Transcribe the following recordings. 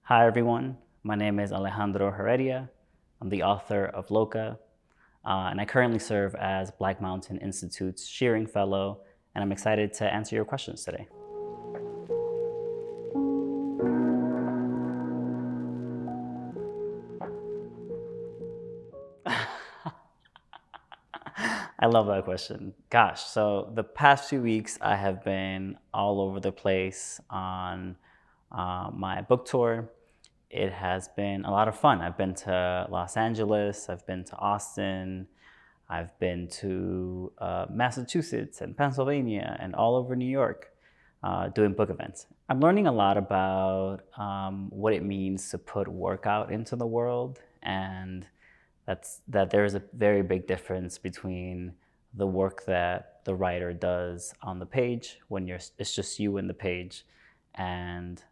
Hi everyone, my name is Alejandro Heredia. I'm the author of Loca, and I currently serve as Black Mountain Institute's Shearing Fellow, and I'm excited to answer your questions today. I love that question. Gosh, so the past few weeks I have been all over the place on my book tour. It has been a lot of fun. I've been to Los Angeles, I've been to Austin, I've been to Massachusetts and Pennsylvania and all over New York doing book events. I'm learning a lot about what it means to put work out into the world, and that there is a very big difference between the work that the writer does on the page when it's just you and the page, and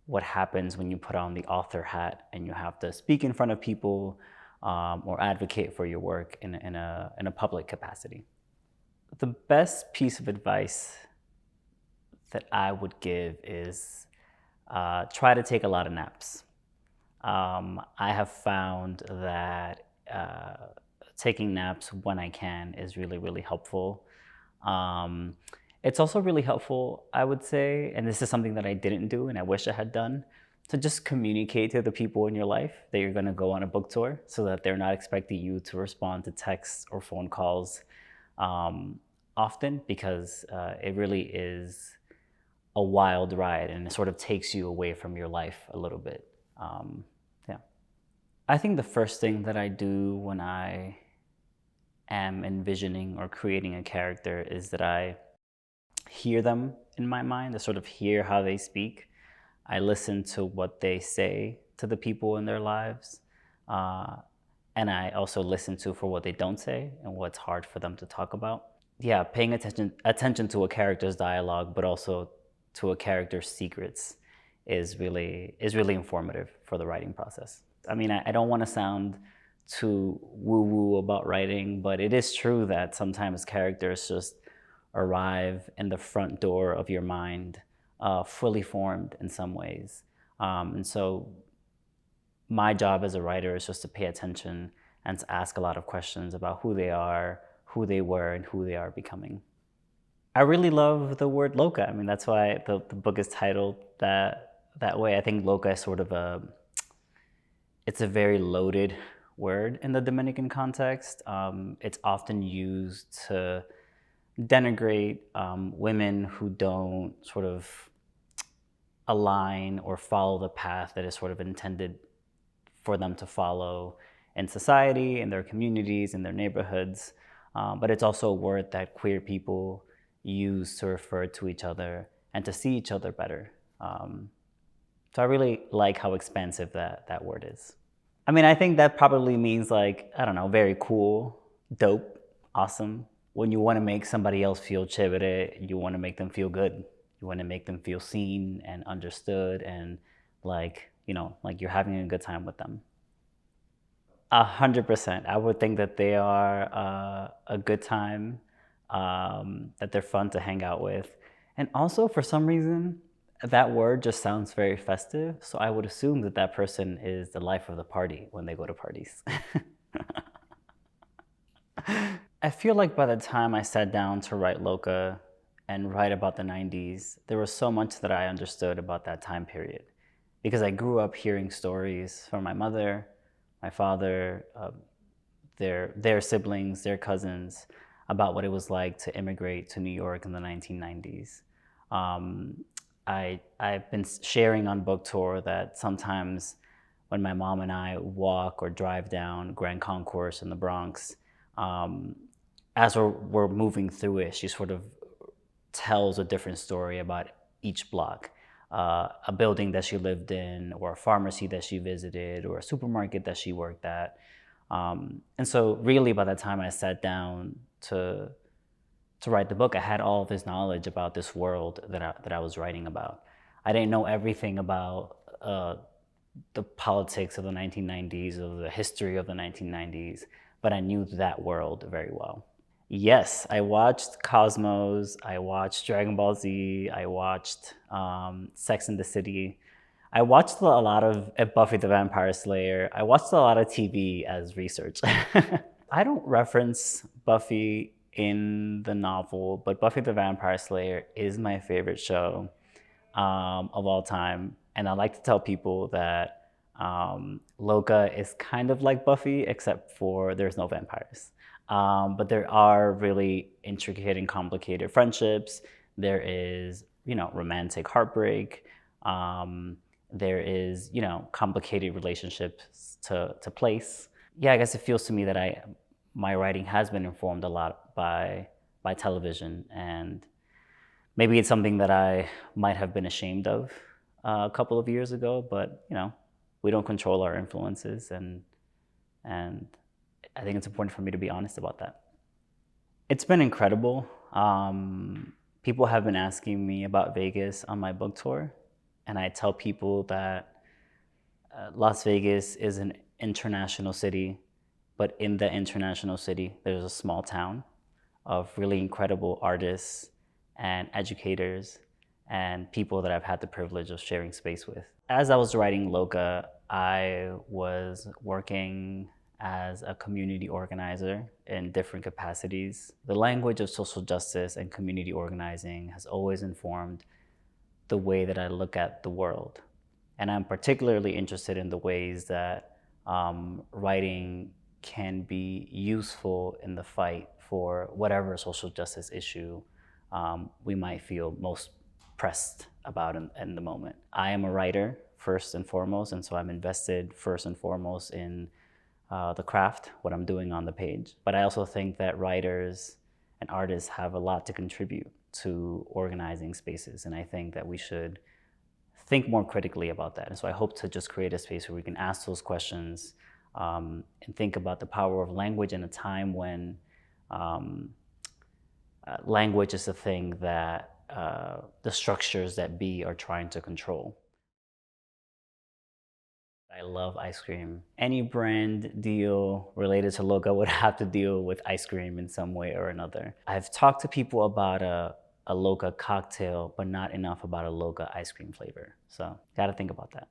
what happens when you put on the author hat and you have to speak in front of people or advocate for your work in a public capacity. The best piece of advice that I would give is try to take a lot of naps. I have found that taking naps when I can is really, really helpful. It's also really helpful, I would say, and this is something that I didn't do and I wish I had done, to just communicate to the people in your life that you're going to go on a book tour so that they're not expecting you to respond to texts or phone calls often, because it really is a wild ride and it sort of takes you away from your life a little bit. Yeah. I think the first thing that I do when I am envisioning or creating a character is that I hear them in my mind. I sort of hear how they speak. I listen to what they say to the people in their lives. And I also listen to for what they don't say and what's hard for them to talk about. Yeah, paying attention to a character's dialogue, but also to a character's secrets is really informative for the writing process. I mean, I don't want to sound too woo-woo about writing, but it is true that sometimes characters just arrive in the front door of your mind, fully formed in some ways. And so my job as a writer is just to pay attention and to ask a lot of questions about who they are, who they were, and who they are becoming. I really love the word Loca. I mean, that's why the book is titled that way. I think Loca is sort of it's a very loaded word in the Dominican context. It's often used to denigrate women who don't sort of align or follow the path that is sort of intended for them to follow in society, in their communities, in their neighborhoods. But it's also a word that queer people use to refer to each other and to see each other better. So I really like how expansive that word is. I mean, I think that probably means, like, I don't know, very cool, dope, awesome. When you want to make somebody else feel chévere, you want to make them feel good. You want to make them feel seen and understood and like you're having a good time with them. 100%. I would think that they are a good time, that they're fun to hang out with. And also, for some reason, that word just sounds very festive. So I would assume that that person is the life of the party when they go to parties. I feel like by the time I sat down to write Loca and write about the 90s, there was so much that I understood about that time period. Because I grew up hearing stories from my mother, my father, their siblings, their cousins, about what it was like to immigrate to New York in the 1990s. I've been sharing on book tour that sometimes when my mom and I walk or drive down Grand Concourse in the Bronx, as we're moving through it, she sort of tells a different story about each block. A building that she lived in, or a pharmacy that she visited, or a supermarket that she worked at. And so really by the time I sat down to write the book, I had all of this knowledge about this world that I was writing about. I didn't know everything about the politics of the 1990s or the history of the 1990s, but I knew that world very well. Yes, I watched Cosmos, I watched Dragon Ball Z, I watched Sex and the City. I watched a lot of Buffy the Vampire Slayer. I watched a lot of TV as research. I don't reference Buffy in the novel, but Buffy the Vampire Slayer is my favorite show of all time. And I like to tell people that Loca is kind of like Buffy, except for there's no vampires. But there are really intricate and complicated friendships. There is, romantic heartbreak. There is, complicated relationships to place. Yeah, I guess it feels to me that my writing has been informed a lot by television, and maybe it's something that I might have been ashamed of a couple of years ago, but we don't control our influences, and I think it's important for me to be honest about that. It's been incredible. People have been asking me about Vegas on my book tour, and I tell people that Las Vegas is an international city, but in the international city, there's a small town of really incredible artists and educators and people that I've had the privilege of sharing space with. As I was writing Loca, I was working as a community organizer in different capacities. The language of social justice and community organizing has always informed the way that I look at the world. And I'm particularly interested in the ways that writing can be useful in the fight for whatever social justice issue we might feel most pressed about in the moment. I am a writer first and foremost, and so I'm invested first and foremost in the craft, what I'm doing on the page. But I also think that writers and artists have a lot to contribute to organizing spaces, and I think that we should think more critically about that. And so I hope to just create a space where we can ask those questions and think about the power of language in a time when language is the thing that the structures that be are trying to control. I love ice cream. Any brand deal related to Loca would have to deal with ice cream in some way or another. I've talked to people about a Loca cocktail, but not enough about a Loca ice cream flavor. So gotta think about that.